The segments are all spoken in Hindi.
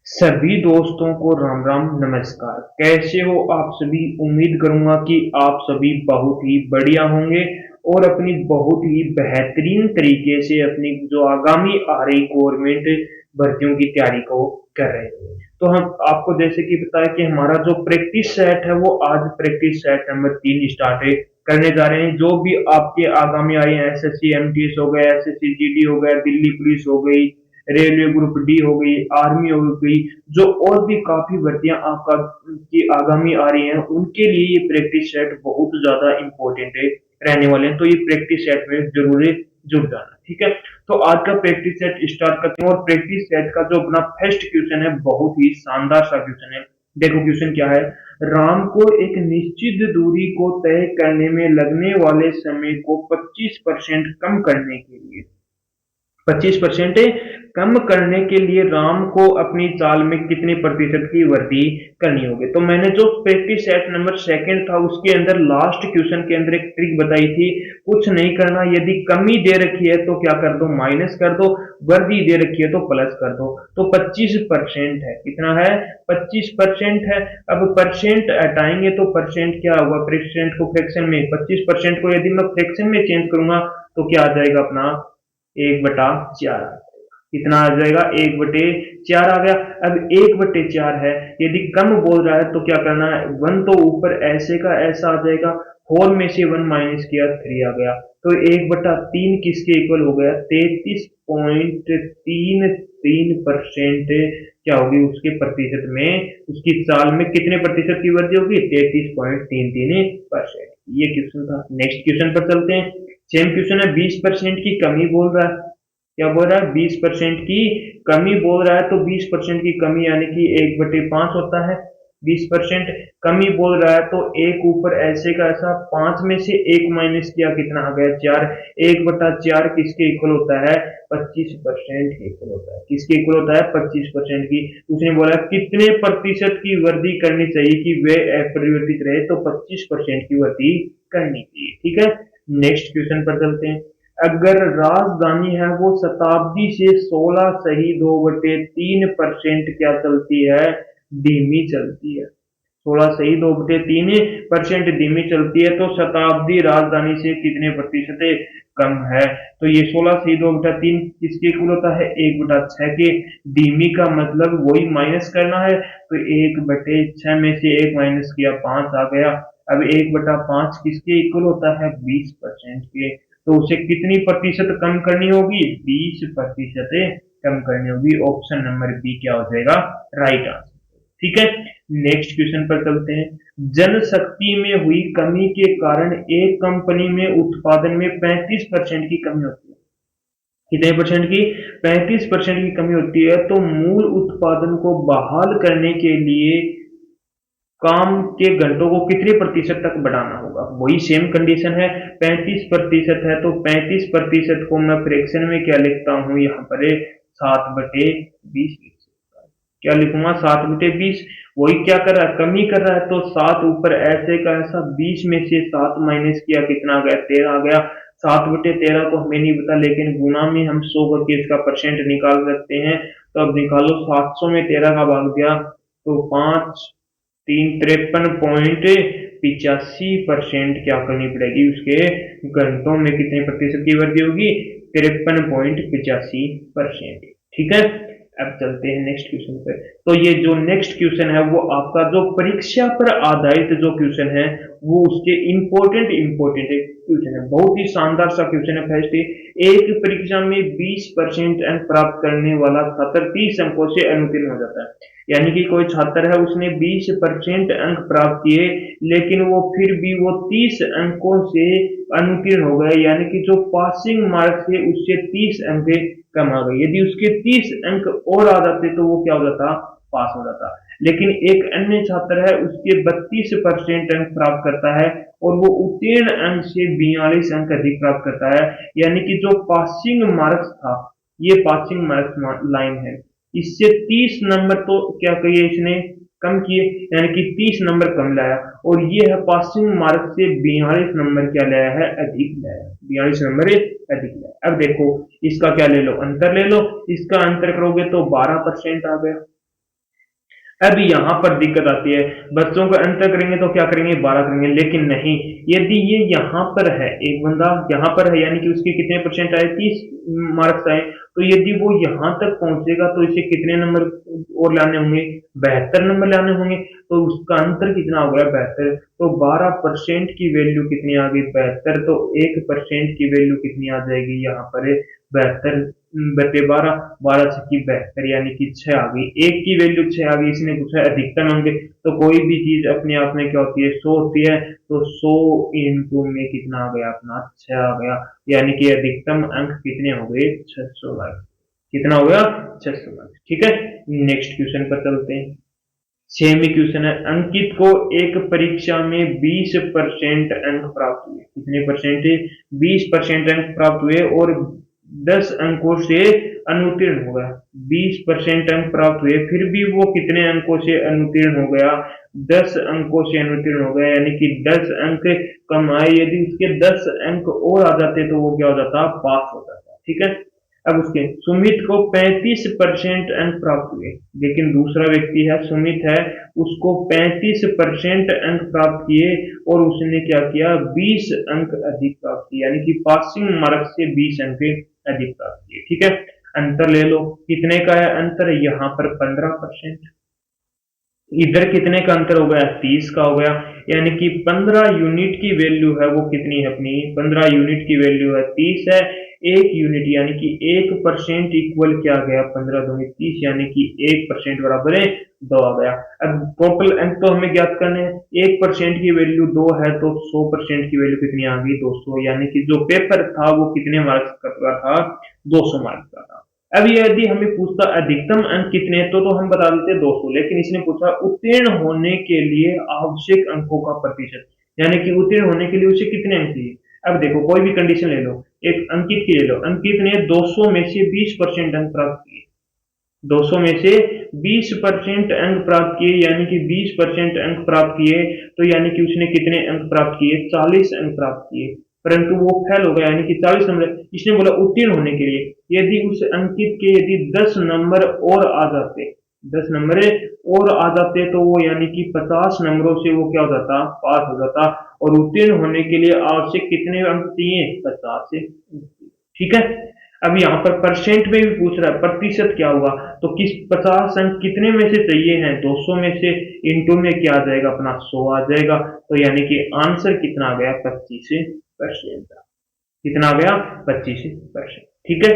सभी दोस्तों को राम राम नमस्कार। कैसे हो आप सभी? उम्मीद करूंगा कि आप सभी बहुत ही बढ़िया होंगे और अपनी बहुत ही बेहतरीन तरीके से अपनी जो आगामी आ रही गवर्नमेंट भर्तियों की तैयारी को कर रहे हैं। तो हम आपको जैसे कि पता है कि हमारा जो प्रैक्टिस सेट है वो आज प्रैक्टिस सेट नंबर 3 स्टार्ट करने जा रहे हैं। जो भी आपके आगामी आ रही है, एसएससी एमटीएस हो गया, एसएससी जीडी हो गया, दिल्ली पुलिस हो गई, रेलवे ग्रुप डी हो गई, आर्मी हो गई, जो और भी काफी भर्तियां आपका की आगामी आ रही हैं, उनके लिए ये प्रैक्टिस सेट बहुत ज्यादा इंपॉर्टेंट है रहने वाले हैं। तो ये प्रैक्टिस सेट में जरूर जुड़ जाना, ठीक है। तो आज का प्रैक्टिस सेट स्टार्ट करते हैं और प्रैक्टिस सेट का जो अपना फर्स्ट क्वेश्चन है बहुत ही शानदार सा क्वेश्चन है। देखो क्वेश्चन क्या है। राम को एक निश्चित दूरी को तय करने में लगने वाले समय को 25% कम करने के लिए 25% कम करने के लिए राम को अपनी चाल में कितने प्रतिशत की वृद्धि करनी होगी। तो मैंने जो प्रैक्टिस सेट नंबर सेकंड था उसके अंदर लास्ट क्वेश्चन के अंदर एक ट्रिक बताई थी। कुछ नहीं करना, यदि कमी दे रखी है तो क्या कर दो, माइनस कर दो, वृद्धि दे रखी है तो प्लस कर दो। तो 25% है, कितना है, 25% है। अब परसेंट हटाएंगे तो परसेंट क्या होगा, परसेंट को फ्रैक्शन में, 25% को यदि मैं फ्रैक्शन में चेंज करूंगा तो क्या आ जाएगा अपना 1/4 कितना आ जाएगा, 1/4 आ गया। अब 1/4 है, यदि कम बोल रहा है तो क्या करना है, 1 तो ऊपर ऐसे का ऐसा आ जाएगा, 4 में से 1 माइनस किया 3 आ गया। तो 1/3 किसके इक्वल हो गया, 33.33% क्या होगी उसके प्रतिशत में, उसकी चाल में कितने प्रतिशत की वृद्धि होगी, 33.33%। ये क्वेश्चन था। नेक्स्ट क्वेश्चन पर चलते हैं। सेम क्वेश्चन है, 20% की कमी बोल रहा है। क्या बोल रहा है, 20% की कमी बोल रहा है। तो 20% की कमी यानी कि 1/5 होता है। 20% कमी बोल रहा है तो एक ऊपर ऐसे का ऐसा, 5 में से 1 माइनस किया कितना आ गया, 4। 1/4 किसके इक्वल होता है, 25% के इक्वल होता है। किसके इक्वल होता है, 25% की। उसने बोला कितने प्रतिशत की वृद्धि करनी चाहिए कि वे अपरिवर्तित रहे, तो 25% की वृद्धि करनी चाहिए, ठीक है। नेक्स्ट क्वेश्चन पर चलते हैं। अगर राजधानी है वो शताब्दी से 16 सही 2/3% क्या चलती है, धीमी चलती है। 16 सही 2/3% धीमी चलती है, तो शताब्दी राजधानी से कितने प्रतिशत कम है। तो ये 16 सही 2/3 किसके इक्वल होता है, 1/6 के। धीमी का मतलब वही माइनस करना है, तो 1/6 में से 1 माइनस किया 5 आ गया। अब 1/5 किसके इक्वल होता है, 20% के। तो उसे कितनी प्रतिशत कम करनी होगी, 20% कम करनी होगी। ऑप्शन नंबर बी क्या हो जाएगा, राइट आंसर, ठीक है। नेक्स्ट क्वेश्चन पर चलते हैं। जनशक्ति में हुई कमी के कारण एक कंपनी में उत्पादन में 35% की कमी होती है। कितने परसेंट की, 35% की कमी होती है। तो मूल उत्पादन को बहाल करने के लिए काम के घंटों को कितने प्रतिशत तक बढ़ाना होगा। वही सेम कंडीशन है, 35% है, तो 35% को मैं फ्रैक्शन में क्या लिखता हूं, यहाँ पर 7/20 क्या लिखूंगा, 7/20। वही क्या कर रहा है, कमी कर रहा है, तो 7 ऊपर ऐसे का ऐसा, 20 में से 7 माइनस किया कितना आ गया, 13 आ गया। 7/13 को हमें नहीं पता, लेकिन गुना में हम 100 करके इसका परसेंट निकाल सकते हैं। तो अब निकालो, 700 में 13 का भाग दिया तो 5 3 53.85% क्या करनी पड़ेगी, उसके घंटों में कितने प्रतिशत की वृद्धि होगी, 53.85%, ठीक है। अब चलते हैं नेक्स्ट क्वेश्चन पे। तो ये जो नेक्स्ट क्वेश्चन है वो आपका जो परीक्षा पर आधारित जो क्वेश्चन है वो उसके इंपॉर्टेंट क्वेश्चन है, बहुत ही शानदार सा क्वेश्चन है। फर्स्ट, एक परीक्षा में 20% अंक प्राप्त करने वाला छात्र 30 अंकों से अनुत्तीर्ण हो जाता है। यानी कि कोई छात्र है, उसने 20% अंक प्राप्त किए, लेकिन वो फिर भी वो 30 अंकों से अनुत्तीर्ण हो गए, यानी कि जो पासिंग मार्क्स थे उससे 30 अंक कम आ गए। यदि उसके 30 अंक और आ जाते तो वो क्या हो जाता, पास हो जाता। लेकिन एक अन्य छात्र है, उसके 32% अंक प्राप्त करता है और वो उत्तीर्ण अंक से 42 अंक अधिक प्राप्त करता है। यानी कि जो पासिंग मार्क्स था, ये पासिंग मार्क्स लाइन है, इससे 30 नंबर तो क्या कहिए इसने कम किए, यानी कि 30 नंबर कम लाया। और ये है पासिंग मार्क से 42 नंबर क्या लाया है, अधिक लाया, 42 नंबर अधिक लाया। अब देखो इसका क्या ले लो, अंतर ले लो। इसका अंतर करोगे तो 12% आ गया, अब यहाँ पर दिक्कत आती है, बच्चों का अंतर करेंगे तो क्या करेंगे, 12 करेंगे, लेकिन नहीं, यदि ये यहाँ पर है, एक बंदा यहाँ पर है, यानी कि उसके कितने परसेंट आए, 30 मार्क्स आए, तो यदि वो यहाँ तक पहुंचेगा तो इसे कितने नंबर और लाने होंगे, 72 नंबर लाने होंगे, तो उसका अंतर कितना हो गया, 72, तो 12% की वैल्यू कितनी आ गई, 72, तो 1% की वैल्यू कितनी आ जाएगी यहाँ पर, 72 बटे 12, 12 छक्की 72, यानी कि 6 आ गई, एक की वैल्यू 6 आ गई। इसने पूछा अधिकतम अंक, तो कोई भी चीज अपने आप में क्या होती है, 100 होती है, तो 100 इंटू में कितना आ गया अपना, 6 आ गया, यानी कि अधिकतम अंक कितने हो गए, 600 मार्क्स, कितना हो गया, 600 मार्क्स। ठीक है, नेक्स्ट क्वेश्चन पर चलते हैं। 6वीं क्वेश्चन है, अंकित को एक परीक्षा में 20% अंक प्राप्त हुए, कितने परसेंट, 20% अंक प्राप्त हुए और 10 अंकों से अनुत्तीर्ण हो गया, 20% अंक प्राप्त हुए, फिर भी वो कितने अंकों से अनुत्तीर्ण हो गया, 10 अंकों से अनुत्तीर्ण हो गया, यानी कि 10 अंक कम आए, यदि उसके 10 अंक और आ जाते तो वो क्या हो जाता, पास हो जाता। ठीक है, अब उसके सुमित को 35% अंक प्राप्त हुए, लेकिन दूसरा व्यक्ति है सुमित है, उसको 35% अंक प्राप्त किए और उसने क्या किया, 20 अंक अधिक प्राप्त किए, यानी कि पासिंग मार्क्स से 20 अंक अधिक प्राप्त किए। ठीक है, अंतर ले लो, कितने का है अंतर, यहाँ पर 15%, इधर कितने का अंतर हो गया, 30 का हो गया, यानी कि 15 यूनिट की वैल्यू है वो कितनी है अपनी, 15 यूनिट की वैल्यू है 30 है, एक यूनिट यानी कि 1% इक्वल क्या गया, 15 दूनी 30, यानी कि 1% बराबर है 2 आ गया। अब टोटल अंक तो हमें ज्ञात करने हैं, 1% की वैल्यू 2 है, तो 100% की वैल्यू कितनी आ गई, 200, यानी कि जो पेपर था वो कितने मार्क्स का था, 200 मार्क्स का था। अब यदि हमें पूछता अधिकतम अंक कितने हैं, तो हम बता देते 200, लेकिन इसने पूछा उत्तीर्ण होने के लिए आवश्यक अंकों का प्रतिशत, यानी कि उत्तीर्ण होने के लिए उसे कितने अंक चाहिए। अब देखो कोई भी कंडीशन ले लो, एक अंकित की ले लो, अंकित ने 200 में से 20% अंक प्राप्त किए, 200 में से 20% अंक प्राप्त किए, यानी कि 20% अंक प्राप्त किए, तो यानी कि उसने कितने अंक प्राप्त किए, 40 अंक प्राप्त किए, परंतु वो फेल हो गया, यानी कि 40 नंबर। इसने बोला उत्तीर्ण होने के लिए यदि उस अंकित के यदि 10 नंबर और आ जाते, 10 नंबर और आ जाते, तो वो यानी कि 50 नंबरों से वो क्या हो जाता, पास हो जाता, और उत्तीर्ण होने के लिए आवश्यक कितने अंक चाहिए, 50 से। ठीक है, अब यहाँ पर परसेंट में भी पूछ रहा है, प्रतिशत क्या होगा, तो किस 50 अंक कितने में से चाहिए हैं, 200 में से, इंटू में क्या आ जाएगा अपना, 100 आ जाएगा, तो यानी कि आंसर कितना आ गया, 25%। कितना आ गया, 25%। ठीक है,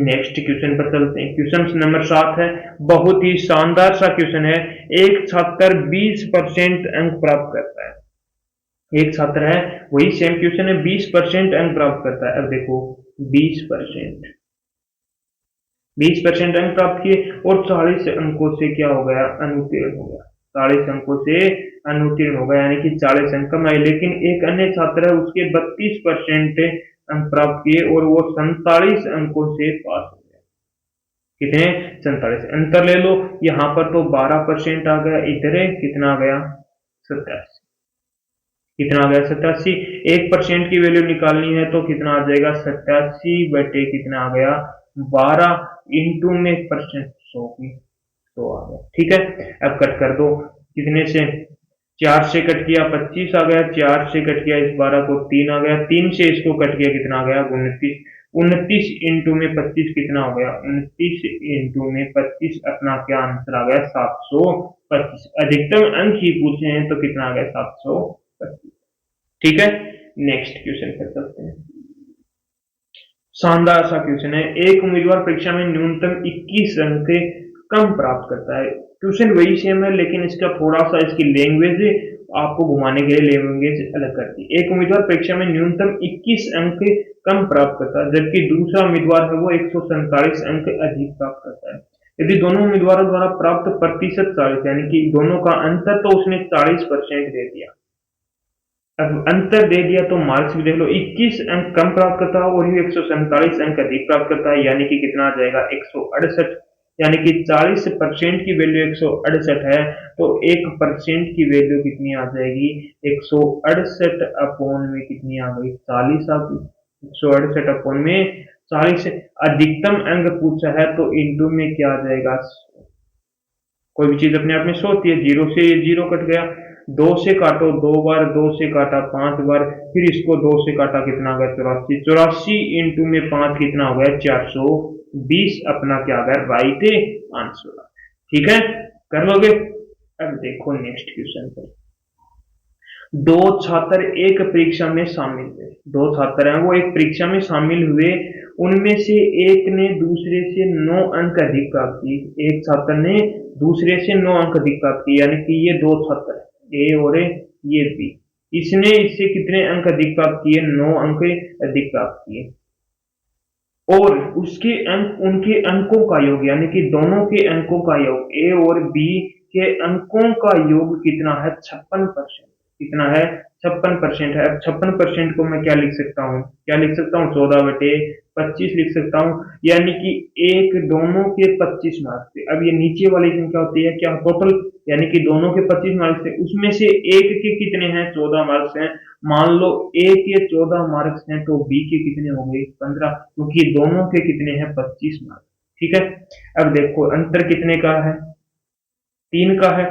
नेक्स्ट क्वेश्चन पर चलते हैं। क्वेश्चन नंबर 7 है, बहुत ही शानदार सा क्वेश्चन है, एक छात्र 20% अंक प्राप्त करता है, एक छात्र है, वही सेम क्वेश्चन है, 20% अंक प्राप्त करता है। अब देखो 20%, 20% अंक प्राप्त किए और 40 अंकों से क्या हो गया, अनुत्तीर्ण हो गया, 40 अंकों से अनुत्तीर्ण हो गया, यानी कि 40 अंक कम आए, लेकिन एक अन्य छात्र है उसके 32% अंक प्राप्त किए और वो 47 अंकों से पास हो गया, कितने, 47, अंतर ले लो, यहाँ पर तो 12% आ गया, इधर कितना आ गया, 87, कितना आ गया, 87, 1% की वैल्यू निकालनी है तो कितना आ जाएगा, 87 बटे कितना आ गया, 12 इंटू में परसेंट 100 की, 100 आ गया। ठीक है, अब कट कर दो, कितने से, 4 से कट किया 25 आ गया, 4 से कट किया इस 12 को 3 आ गया, 3 से इसको कट किया कितना आ गया, 29, 29 इंटू में 25 कितना हो गया, 29 इंटू में 25 अपना क्या आंसर आ गया, 725। अधिकतम अंक ही पूछे हैं तो कितना आ गया, 725। ठीक है, नेक्स्ट क्वेश्चन पर चलते हैं। शानदार सा क्वेश्चन है, एक उम्मीदवार परीक्षा में न्यूनतम 21 अंक कम प्राप्त करता है, क्वेश्चन वही सेम है लेकिन इसका थोड़ा सा इसकी लैंग्वेज आपको घुमाने के लिए लैंग्वेज अलग करती है। एक उम्मीदवार परीक्षा में न्यूनतम 21 अंक कम प्राप्त करता है, जबकि दूसरा उम्मीदवार है वो 147 अंक अधिक प्राप्त करता है। यदि दोनों उम्मीदवारों द्वारा प्राप्त प्रतिशत 40, यानी कि दोनों का अंतर तो उसने 40% दे दिया, अब अंतर दे दिया तो मार्क्स भी देख लो, 21 अंक कम प्राप्त करता है और ये 147 अंक अधिक प्राप्त करता है, यानी कि कितना आ जाएगा, 168, यानी कि 40% की वैल्यू 168 है, तो 1% की वैल्यू कितनी आ जाएगी, 168 अपॉन में कितनी आ गई, 40 आ गई, 168 अपॉन में 40, अधिकतम अंक पूछा है तो इंटू में क्या आ जाएगा, कोई भी चीज अपने आप में 100 होती है, जीरो से जीरो कट गया, 2 से काटो 2 बार, 2 से काटा 5 बार, फिर इसको 2 से काटा कितना आ गया 84, 84 इंटू में 5 कितना हो गया 420, अपना क्या आ गया राइट आंसर। ठीक है, कर लोगे। अब देखो नेक्स्ट क्वेश्चन पर, दो छात्र एक परीक्षा में शामिल हुए, दो छात्र हैं वो एक परीक्षा में शामिल हुए, उनमें से एक ने दूसरे से 9 अंक अधिक प्राप्त किए, एक छात्र ने दूसरे से 9 अंक अधिक प्राप्त किए, यानी कि ये दो छात्र ए और ये बी, इसने इससे कितने अंक अधिक प्राप्त किए, 9 अंक अधिक प्राप्त किए, और उसके अंक उनके अंकों का योग, यानी कि दोनों के अंकों का योग, ए और बी के अंकों का योग कितना है 56%, कितना है 56% है। अब 56% को मैं क्या लिख सकता हूँ, क्या लिख सकता हूँ 14/25 लिख सकता हूँ, यानी कि एक दोनों के 25 मार्क्स थे। अब ये नीचे वाली संख्या होती है क्या टोटल, यानी कि दोनों के 25 मार्क्स थे, उसमें से एक के कितने हैं 14 मार्क्स हैं, मान लो ए के 14 मार्क्स हैं तो बी के कितने हो गए 15, क्योंकि दोनों के कितने हैं 25 मार्क्स। ठीक है, अब देखो अंतर कितने का है, 3 का है,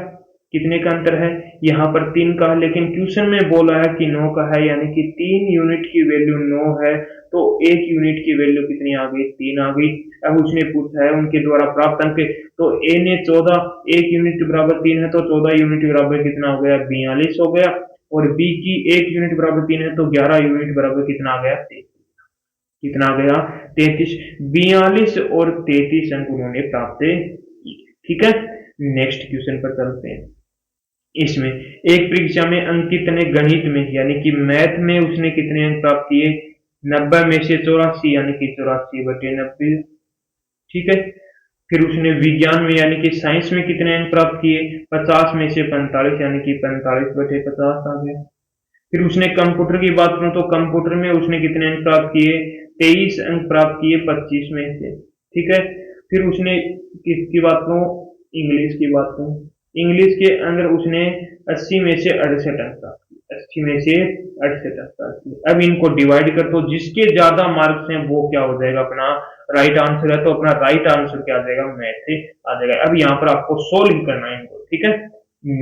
कितने का अंतर है, यहाँ पर 3 का है, लेकिन क्वेश्चन में बोला है कि 9 का है, यानी कि 3 यूनिट की वैल्यू 9 है, तो 1 यूनिट की वैल्यू कितनी आ गई 3 आ गई। अब उसने पूछा है उनके द्वारा प्राप्त अंक, तो ए ने 14, 1 यूनिट बराबर 3 है तो 14 यूनिट बराबर कितना हो गया 42 हो गया, और बी की 1 यूनिट बराबर 3 है तो 11 यूनिट बराबर कितना आ गया 33, कितना आ गया 33, 42 और 33 अंक उन्होंने प्राप्त किए। ठीक है, नेक्स्ट क्वेश्चन पर चलते हैं। इसमें एक परीक्षा में अंकित ने गणित में यानी कि मैथ में उसने कितने अंक प्राप्त किए, 90 में से 84, यानी कि 84/90। ठीक है, फिर उसने विज्ञान में यानी कि साइंस में कितने अंक प्राप्त किए, 50 में से 45, यानी कि 45/50 आ गया। फिर उसने कंप्यूटर की बात करूं तो कंप्यूटर में उसने कितने अंक प्राप्त किए, 23 अंक प्राप्त किए 25 में से। ठीक है, फिर उसने किसकी बात करूं, इंग्लिश की बात करूं, इंग्लिश के अंदर उसने 80 में से 68 अंक प्राप्त किए, 80 में से 68 अंक प्राप्त किए। अब इनको डिवाइड कर तो जिसके ज्यादा मार्क्स हैं वो क्या हो जाएगा अपना राइट आंसर है, तो अपना राइट आंसर क्या आ जाएगा मैथ से आ जाएगा। अब यहाँ पर आपको सोल्व करना है इनको। ठीक है,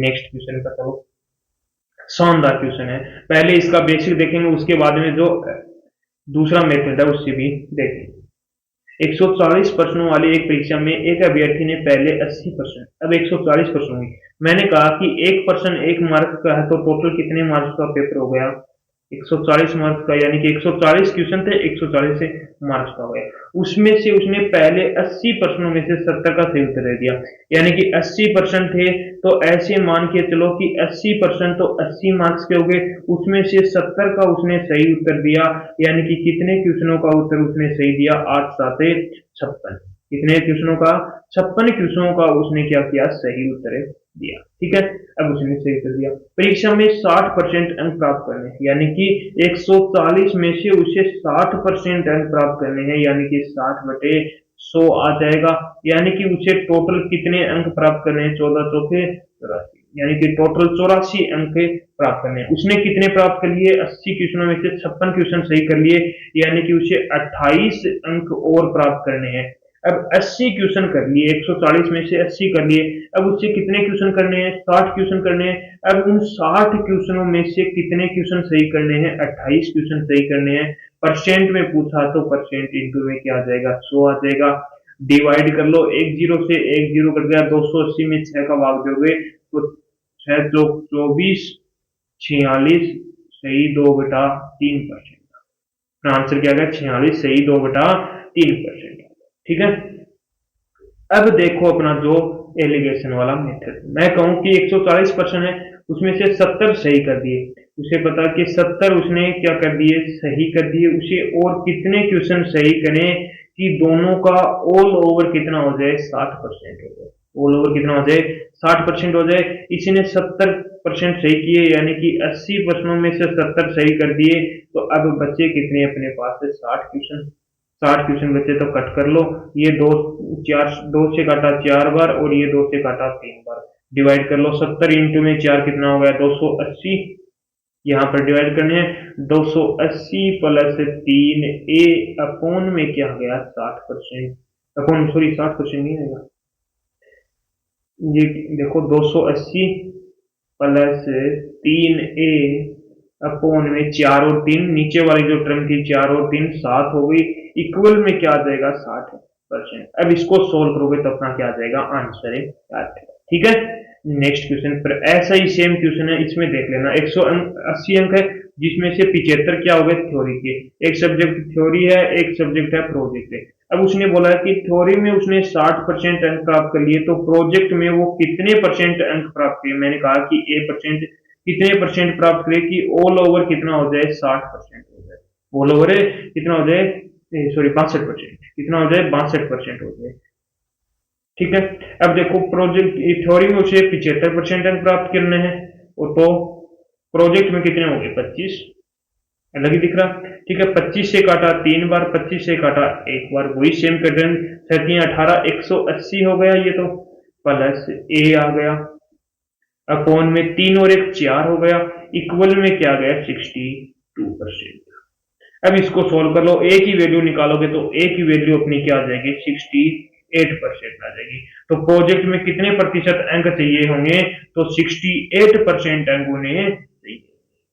नेक्स्ट क्वेश्चन का चलो, शानदार क्वेश्चन है, पहले इसका बेसिक देखेंगे उसके बाद में जो दूसरा मेथड है उससे भी देखेंगे। 140 प्रश्नों वाली एक परीक्षा में एक अभ्यर्थी ने पहले 80%, अब 140 प्रश्न हुई, मैंने कहा कि एक प्रश्न 1 मार्क का है तो टोटल कितने मार्क्स का पेपर हो गया 140 मार्क्स का, यानी कि 140 क्वेश्चन थे, 140 से मार्क्स का हो गया। उसमें से उसने पहले 80 प्रश्नों में से 70 का सही उत्तर दे दिया, यानी कि 80% थे, तो ऐसे मान के चलो कि 80% तो 80 मार्क्स के हो गए, उसमें से 70 का उसने सही उत्तर दिया, यानी कि कितने क्वेश्चनों का उत्तर उसने सही दिया 8 7 56, कितने क्वेश्चनों का 56 क्वेश्चनों का उसने क्या किया सही उत्तर दिया। ठीक है, अब उसने सही कर दिया। परीक्षा में 60% अंक प्राप्त करने, यानी कि 140 में से उसे 60% अंक प्राप्त करने हैं, यानी कि 60/100 आ जाएगा, यानी कि उसे टोटल कितने अंक प्राप्त करने हैं 14 चौके 84, यानी कि टोटल 84 अंक प्राप्त करने हैं। उसने कितने प्राप्त कर लिए 80 क्वेश्चनों में से 56 क्वेश्चन सही कर लिए, यानी कि उसे 28 अंक और प्राप्त करने हैं। अब 80 क्वेश्चन कर लिए, 140 में से 80 कर लिए, अब उससे कितने क्वेश्चन करने हैं 60 क्वेश्चन करने हैं। अब उन 60 क्वेश्चनों में से कितने क्वेश्चन सही करने हैं 28 क्वेश्चन सही करने हैं। परसेंट में पूछा तो परसेंट इंटू में क्या आ जाएगा 100 आ जाएगा, डिवाइड कर लो, एक जीरो से एक जीरो कट गया, 280 में 6 का भाग दोगे तो 6 चौक 24, 46 सही 2/3%, आंसर क्या गया 46 सही 2/3%। ठीक है, अब देखो अपना जो एलिगेशन वाला मेथड, मैं कहूं कि 140% है, उसमें से 70 सही कर दिए, उसे पता कि 70 उसने क्या कर दिए सही कर दिए, उसे और कितने क्वेश्चन सही करें कि दोनों का ऑल ओवर कितना हो जाए 60% हो जाए, ऑल ओवर कितना हो जाए 60% हो जाए। इसने 70% सही किए, यानी कि 80 प्रश्नों में से 70 सही कर दिए, तो अब बच्चे कितने अपने पास है 60 क्वेश्चन, 60 क्वेश्चन बचे तो कट कर लो, ये दो से काटा 4 बार और ये 2 से काटा 3 बार, डिवाइड कर लो, 70 इंटू में 4 कितना हो गया 280, यहाँ पर डिवाइड करने हैं 280 प्लस 3 ए अपॉन में क्या गया 60%, अपॉन सॉरी 60% नहीं आएगा, ये देखो 280 प्लस 3a अपॉन में 4 और 3, नीचे वाली जो टर्म थी 4 और 3 7 हो गई, इक्वल में क्या आ जाएगा 60%। अब इसको सोल्व करोगे तो अपना क्या आ जाएगा, आंसर है आ जाएगा। ठीक है, नेक्स्ट क्वेश्चन पर ऐसा ही सेम क्वेश्चन है, इसमें देख लेना 180 अंक है, जिसमें से 75 क्या हो गए थ्योरी के, एक सब्जेक्ट थ्योरी है, एक सब्जेक्ट है प्रोजेक्ट है। अब उसने बोला है कि थ्योरी में उसने 60% अंक प्राप्त कर लिए, तो प्रोजेक्ट में वो कितने परसेंट अंक प्राप्त किए। मैंने कहा कि A% कितने परसेंट प्राप्त करे कि ऑल ओवर कितना हो जाए 60% हो जाए, ऑल ओवर कितना हो जाए, सॉरी 62%, कितना हो जाए 62% हो जाए। ठीक है, अब देखो प्रोजेक्ट थ्योरी में उसे 75% अंक प्राप्त करने हैं, और तो प्रोजेक्ट में कितने हो गए 25, अलग ही दिख रहा। ठीक है, 25 से काटा 3 बार, 25 से काटा 1 बार, वही सेम पैटर्न, 18 180 हो गया ये तो, प्लस ए आ गया, अपॉन में 3 और 1 4 हो गया, इक्वल में क्या आ गया 62%। अब इसको सोल्व कर लो, ए की वैल्यू निकालोगे तो ए की वैल्यू अपनी क्या आ जाएगी 68% आ जाएगी। तो प्रोजेक्ट में कितने प्रतिशत अंक चाहिए होंगे, तो 68% अंक उन्हें चाहिए।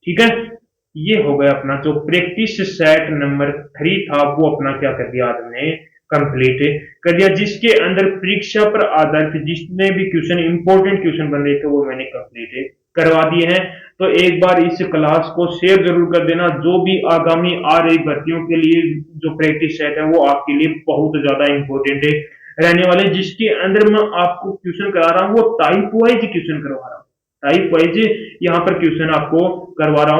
ठीक है, ये हो गया अपना जो प्रैक्टिस सेट नंबर 3 था, वो अपना क्या कर दिया आपने कंप्लीट कर दिया, जिसके अंदर परीक्षा पर आधारित जितने भी क्वेश्चन इंपॉर्टेंट क्वेश्चन बन रहे थे वो मैंने कंप्लीट करवा दिए हैं। तो एक बार इस क्लास को शेयर जरूर कर देना, जो भी आगामी आ रही भर्तियों के लिए जो प्रैक्टिस सेट है वो आपके लिए बहुत ज्यादा इंपॉर्टेंट है रहने वाले, जिसके अंदर मैं आपको क्वेश्चन करा रहा हूँ वो टाइप वाइज क्वेश्चन करवा रहा हूँ, टाइप वाइज यहाँ पर क्वेश्चन आपको करवा रहा हूँ।